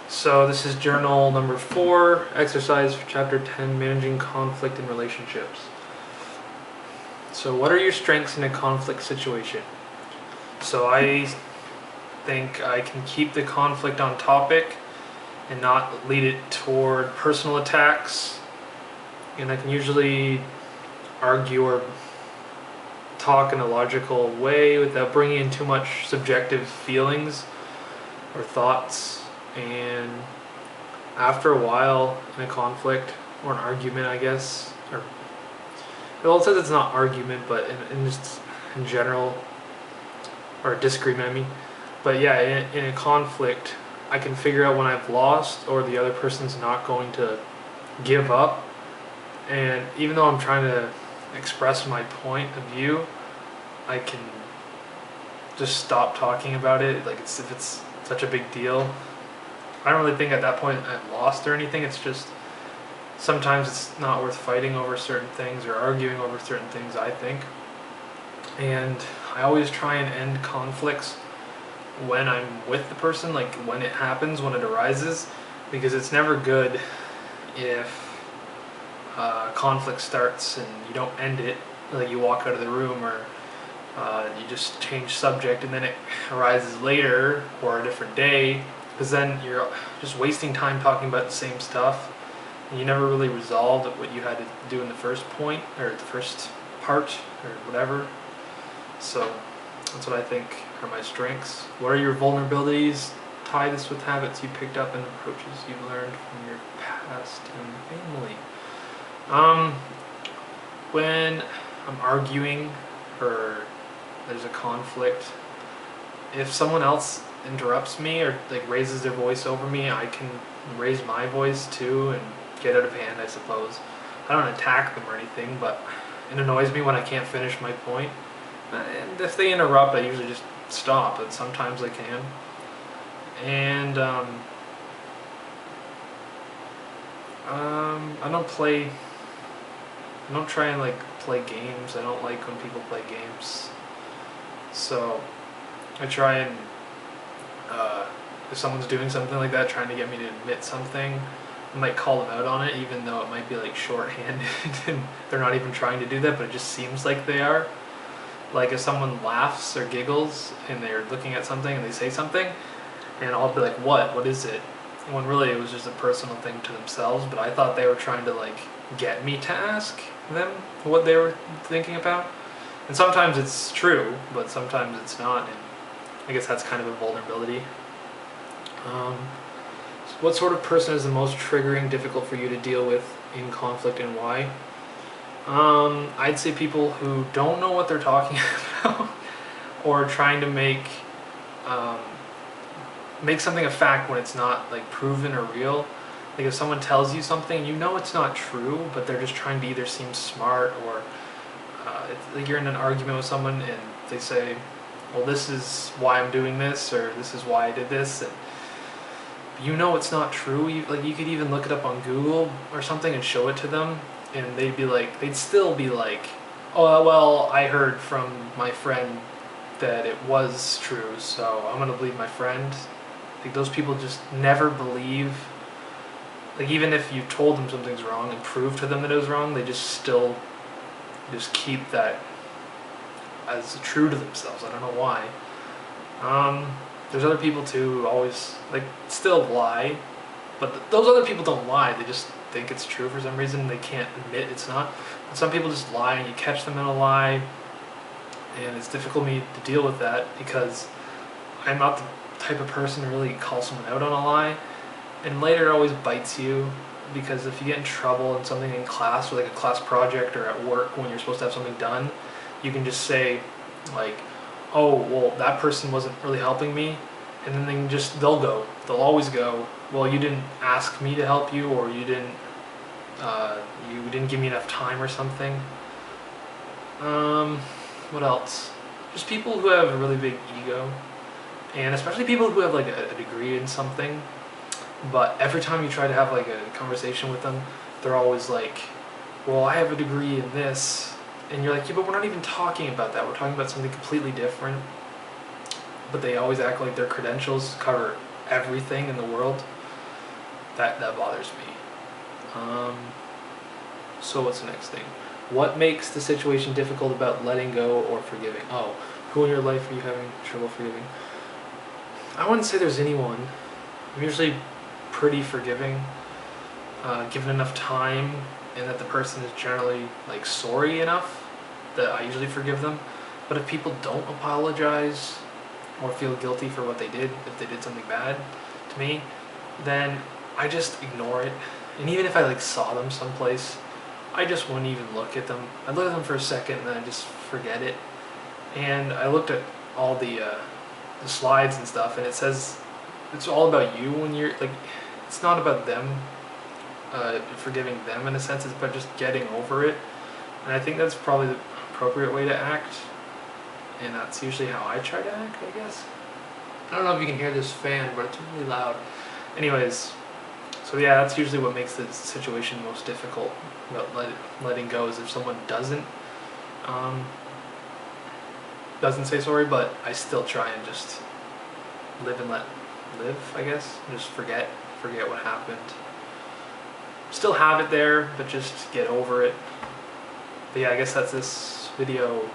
So this is journal number 4, exercise for chapter 10, managing conflict in relationships. So what are your strengths in a conflict situation? So I think I can keep the conflict on topic and not lead it toward personal attacks. And I can usually argue or talk in a logical way without bringing in too much subjective feelings or thoughts. And after a while in a conflict or an argument, I guess, or well, it says it's not argument, but in just in general, or a disagreement, I mean. But yeah, in a conflict, I can figure out when I've lost or the other person's not going to give up. And even though I'm trying to express my point of view, I can just stop talking about it. Like if it's such a big deal, I don't really think at that point I've lost or anything. It's just sometimes it's not worth fighting over certain things or arguing over certain things, I think. And I always try and end conflicts when I'm with the person, like when it happens, when it arises, because it's never good if conflict starts and you don't end it, like you walk out of the room or you just change subject and then it arises later or a different day, because then you're just wasting time talking about the same stuff and you never really resolved what you had to do in the first point or the first part or whatever. So that's what I think are my strengths. What are your vulnerabilities? Tie this with habits you picked up and approaches you've learned from your past and family. When I'm arguing or there's a conflict, if someone else interrupts me or like raises their voice over me, I can raise my voice too and get out of hand, I suppose. I don't attack them or anything, but it annoys me when I can't finish my point. And if they interrupt, I usually just stop, and sometimes I can. And I don't try and like play games. I don't like when people play games. So I try and if someone's doing something like that, trying to get me to admit something, I might call them out on it, even though it might be like shorthanded and they're not even trying to do that, but it just seems like they are. Like if someone laughs or giggles and they're looking at something and they say something, and I'll be like, what is it? When really it was just a personal thing to themselves, but I thought they were trying to like get me to ask them what they were thinking about. And sometimes it's true, but sometimes it's not, and I guess that's kind of a vulnerability. What sort of person is the most triggering, difficult for you to deal with in conflict, and why? I'd say people who don't know what they're talking about or trying to make something a fact when it's not like proven or real. Like if someone tells you something, you know it's not true, but they're just trying to either seem smart or like you're in an argument with someone and they say, well, this is why I'm doing this, or this is why I did this, and you know it's not true. You could even look it up on Google or something and show it to them, and they'd still be like, oh well, I heard from my friend that it was true, so I'm gonna believe my friend. Like those people just never believe. Like even if you told them something's wrong and proved to them that it was wrong, they just still just keep that as true to themselves. I don't know why. There's other people too who always like still lie, but those other people don't lie. They just think it's true for some reason. They can't admit it's not. And some people just lie, and you catch them in a lie, and it's difficult for me to deal with that because I'm not the type of person to really call someone out on a lie, and later it always bites you, because if you get in trouble in something in class or like a class project or at work when you're supposed to have something done, you can just say like, oh well, that person wasn't really helping me, and then they'll always go, well, you didn't ask me to help you, or you didn't give me enough time or something. What else? Just people who have a really big ego, and especially people who have like a degree in something, but every time you try to have like a conversation with them, they're always like, well, I have a degree in this, and you're like, yeah, but we're not even talking about that, we're talking about something completely different. But they always act like their credentials cover everything in the world. that bothers me. So what's the next thing? What makes the situation difficult about letting go or forgiving? Oh, who in your life are you having trouble forgiving? I wouldn't say there's anyone. I'm usually pretty forgiving, given enough time, and that the person is generally like sorry enough that I usually forgive them. But if people don't apologize or feel guilty for what they did, if they did something bad to me, then I just ignore it. And even if I like saw them someplace, I just wouldn't even look at them. I'd look at them for a second and then I just forget it. And I looked at all the slides and stuff, and it says it's all about you when you're like, it's not about them, forgiving them in a sense, it's about just getting over it. And I think that's probably the appropriate way to act, and that's usually how I try to act, I guess. I don't know if you can hear this fan, but it's really loud. Anyways, so yeah, that's usually what makes the situation most difficult about letting go, is if someone doesn't say sorry, but I still try and just live and let live, I guess. Just forget what happened. Still have it there, but just get over it. But yeah, I guess that's this video.